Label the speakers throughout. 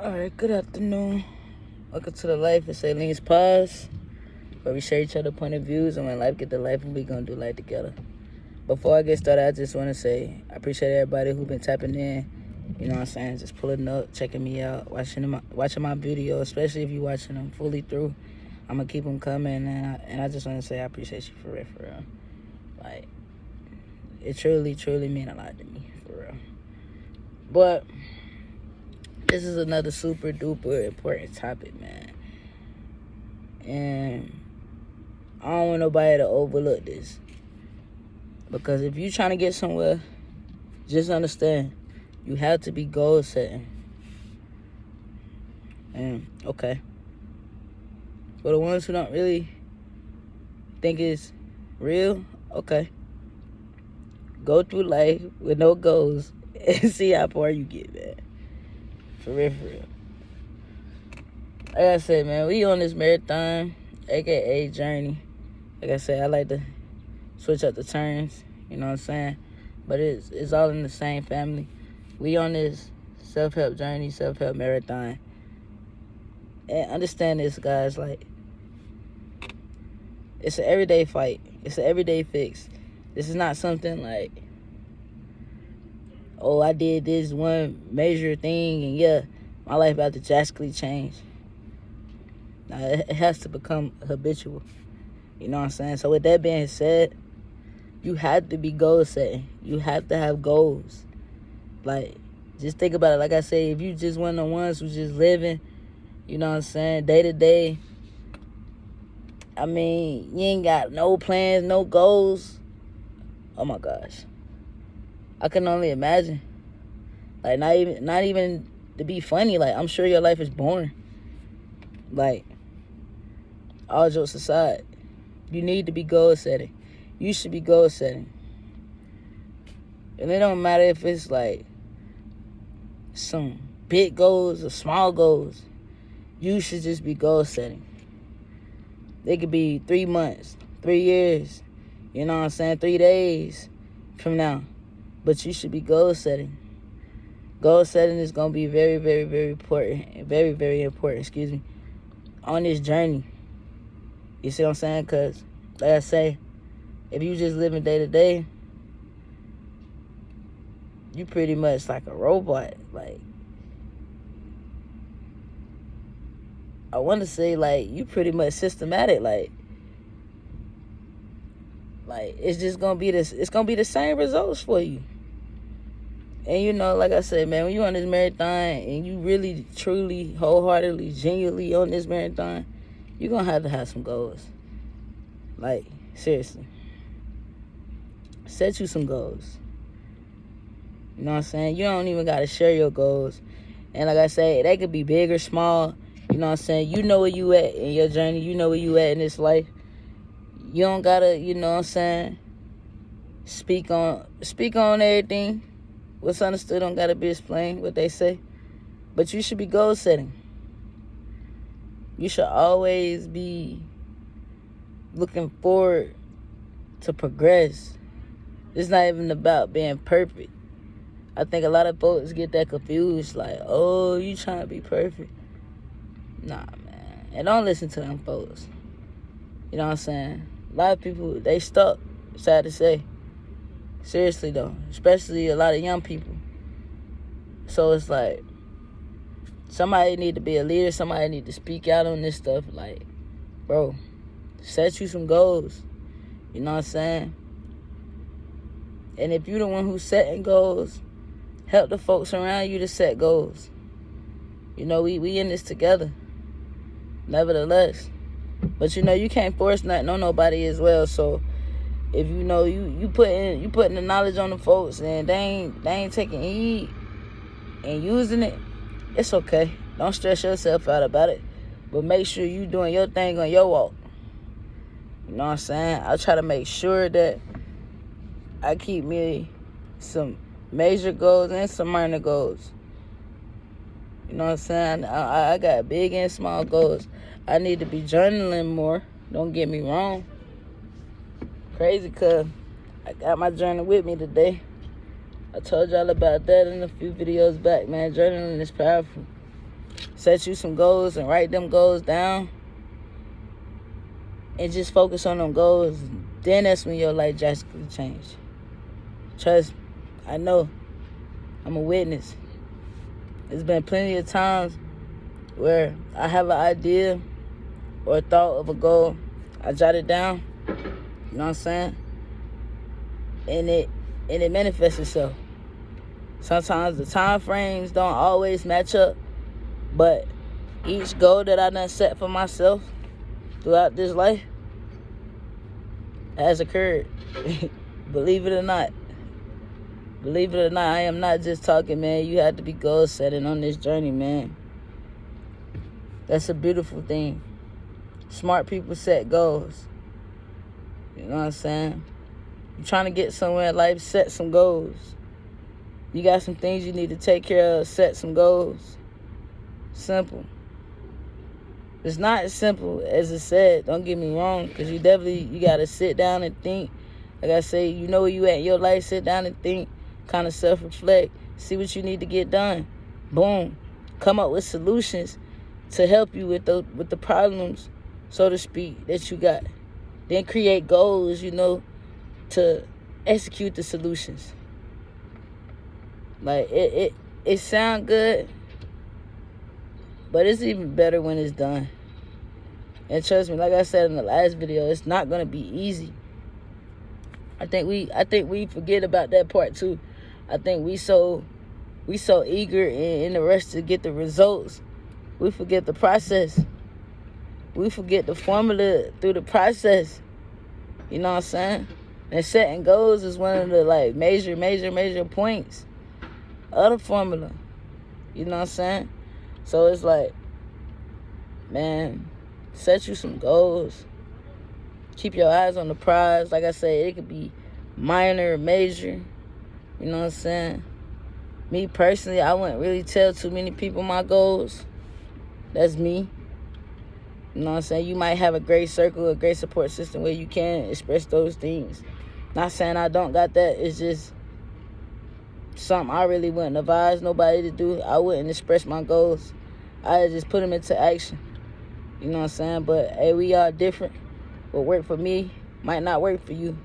Speaker 1: Alright, good afternoon. Welcome to the Life of Saileen's Pause, where we share each other point of views, and when life get to life, we gonna do life together. Before I get started, I just want to say I appreciate everybody who been tapping in. You know what I'm saying? Just pulling up, checking me out, watching my video, especially if you watching them fully through. I'm gonna keep them coming, and I just want to say I appreciate you for real. Like, it truly mean a lot to me, for real. But this is another super duper important topic, man. And I don't want nobody to overlook this. Because if you're trying to get somewhere, just understand, you have to be goal setting. And, okay. For the ones who don't really think it's real, okay. Go through life with no goals and see how far you get, man. For real. Like I said, man, we on this marathon, aka journey. Like I said, I like to switch up the turns, you know what I'm saying? But it's all in the same family. We on this self-help journey, self-help marathon. And understand this, guys, like, it's an everyday fight. It's an everyday fix. This is not something like, oh, I did this one major thing and yeah, my life about to drastically change. Now, it has to become habitual. You know what I'm saying? So with that being said, you have to be goal setting. You have to have goals. Like, just think about it. Like I say, if you just one of the ones who's just living, you know what I'm saying, day to day, I mean, you ain't got no plans, no goals. Oh my gosh. I can only imagine. Like, not even to be funny, like, I'm sure your life is boring. Like, all jokes aside, you need to be goal setting. You should be goal setting. And it don't matter if it's like some big goals or small goals. You should just be goal setting. They could be 3 months, 3 years, you know what I'm saying, 3 days from now. But you should be goal setting. Goal setting is going to be very important, very important, on this journey. You see what I'm saying? Because, like I say, if you just living day to day, you pretty much like a robot. Like, I want to say, like, you pretty much systematic. Like it's just gonna be this. It's gonna be the same results for you. And you know, like I said, man, when you on this marathon and you really, truly, wholeheartedly, genuinely on this marathon, you're gonna have to have some goals. Like, seriously, set you some goals. You know what I'm saying? You don't even gotta share your goals. And like I say, they could be big or small. You know what I'm saying? You know where you at in your journey. You know where you at in this life. You don't gotta, you know what I'm saying, speak on everything. What's understood don't gotta be explained, what they say. But you should be goal setting. You should always be looking forward to progress. It's not even about being perfect. I think a lot of folks get that confused, like, oh, you trying to be perfect. Nah, man. And don't listen to them folks. You know what I'm saying? A lot of people, they stuck, sad to say. Seriously, though. Especially a lot of young people. So it's like, somebody need to be a leader. Somebody need to speak out on this stuff. Like, bro, set you some goals. You know what I'm saying? And if you're the one who's setting goals, help the folks around you to set goals. You know, we in this together. Nevertheless. But you know, you can't force nothing on nobody as well. So if you know you putting the knowledge on the folks and they ain't taking heed and using it, it's okay. Don't stress yourself out about it. But make sure you doing your thing on your walk. You know what I'm saying? I try to make sure that I keep me some major goals and some minor goals. You know what I'm saying? I got big and small goals. I need to be journaling more. Don't get me wrong. Crazy, cuz I got my journal with me today. I told y'all about that in a few videos back, man. Journaling is powerful. Set you some goals and write them goals down. And just focus on them goals. Then that's when your life drastically change. Trust me. I know. I'm a witness. There's been plenty of times where I have an idea or a thought of a goal. I jot it down. You know what I'm saying? And it manifests itself. Sometimes the time frames don't always match up, but each goal that I done set for myself throughout this life has occurred. Believe it or not. Believe it or not, I am not just talking, man. You have to be goal setting on this journey, man. That's a beautiful thing. Smart people set goals. You know what I'm saying? You're trying to get somewhere in life, set some goals. You got some things you need to take care of, set some goals. Simple. It's not as simple as it said, don't get me wrong, because you got to sit down and think. Like I say, you know where you at in your life, sit down and think, kind of self-reflect, see what you need to get done. Boom. Come up with solutions to help you with the problems, so to speak, that you got. Then create goals, to execute the solutions. Like, it sound good, but it's even better when it's done. And trust me, like I said in the last video, it's not gonna be easy. I think we forget about that part too. I think we so eager in the rush to get the results, we forget the process. We forget the formula through the process. You know what I'm saying? And setting goals is one of the major points of the formula. You know what I'm saying? So it's like, man, set you some goals. Keep your eyes on the prize. Like I said, it could be minor or major. You know what I'm saying? Me personally, I wouldn't really tell too many people my goals. That's me. You know what I'm saying? You might have a great circle, a great support system where you can express those things. Not saying I don't got that. It's just something I really wouldn't advise nobody to do. I wouldn't express my goals. I just put them into action. You know what I'm saying? But, hey, we are different. What worked for me might not work for you.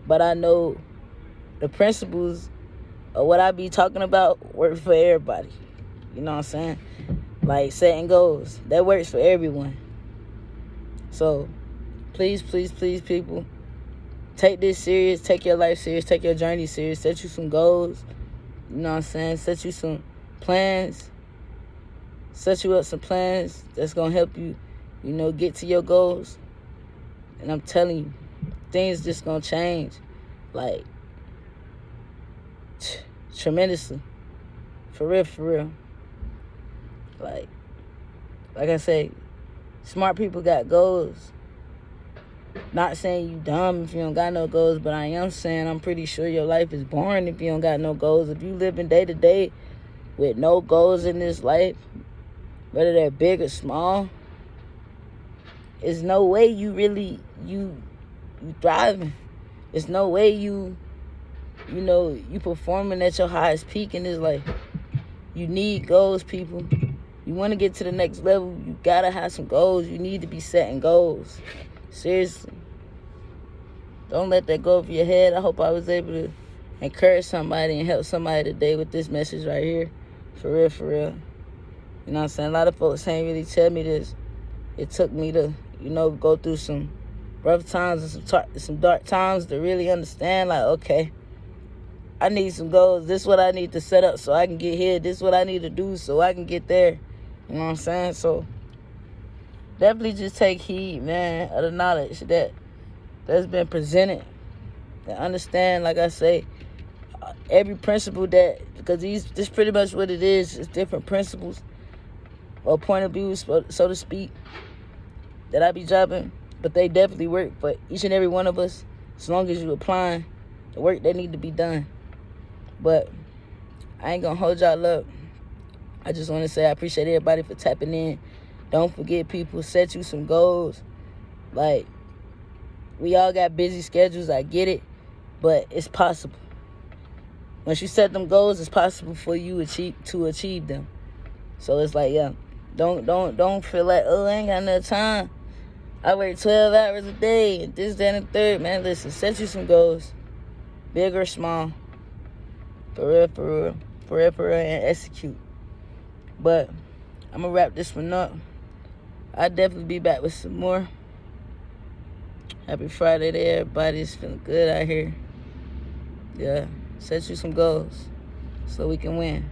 Speaker 1: But I know the principles of what I be talking about work for everybody. You know what I'm saying? Like setting goals. That works for everyone. So, please, people, take this serious. Take your life serious. Take your journey serious. Set you some goals. You know what I'm saying? Set you some plans. Set you up some plans that's going to help you, get to your goals. And I'm telling you, things just going to change. Like, tremendously. For real. Like I say, smart people got goals. Not saying you dumb if you don't got no goals, but I am saying I'm pretty sure your life is boring if you don't got no goals. If you living day to day with no goals in this life, whether they're big or small, there's no way you really you thriving. There's no way you performing at your highest peak in this life. You need goals, people. You want to get to the next level, you gotta have some goals. You need to be setting goals. Seriously. Don't let that go over your head. I hope I was able to encourage somebody and help somebody today with this message right here. For real. You know what I'm saying? A lot of folks ain't really tell me this. It took me to, go through some rough times and some dark times to really understand, like, okay, I need some goals. This is what I need to set up so I can get here. This is what I need to do so I can get there. You know what I'm saying? So definitely just take heed, man, of the knowledge that's been presented. And understand, like I say, every principle because this pretty much what it is. It's different principles or point of view, so to speak, that I be dropping. But they definitely work for each and every one of us, as long as you applying the work that need to be done. But I ain't gonna hold y'all up. I just want to say I appreciate everybody for tapping in. Don't forget, people, set you some goals. Like, we all got busy schedules, I get it, but it's possible. Once you set them goals, it's possible for you to achieve them. So it's like, yeah, Don't feel like, oh, I ain't got enough time. I work 12 hours a day, and this, that, and the third. Man, listen, set you some goals. Big or small. For real, for real. For real, for real, and execute. But I'm going to wrap this one up. I'll definitely be back with some more. Happy Friday to everybody. It's feeling good out here. Yeah. Set you some goals so we can win.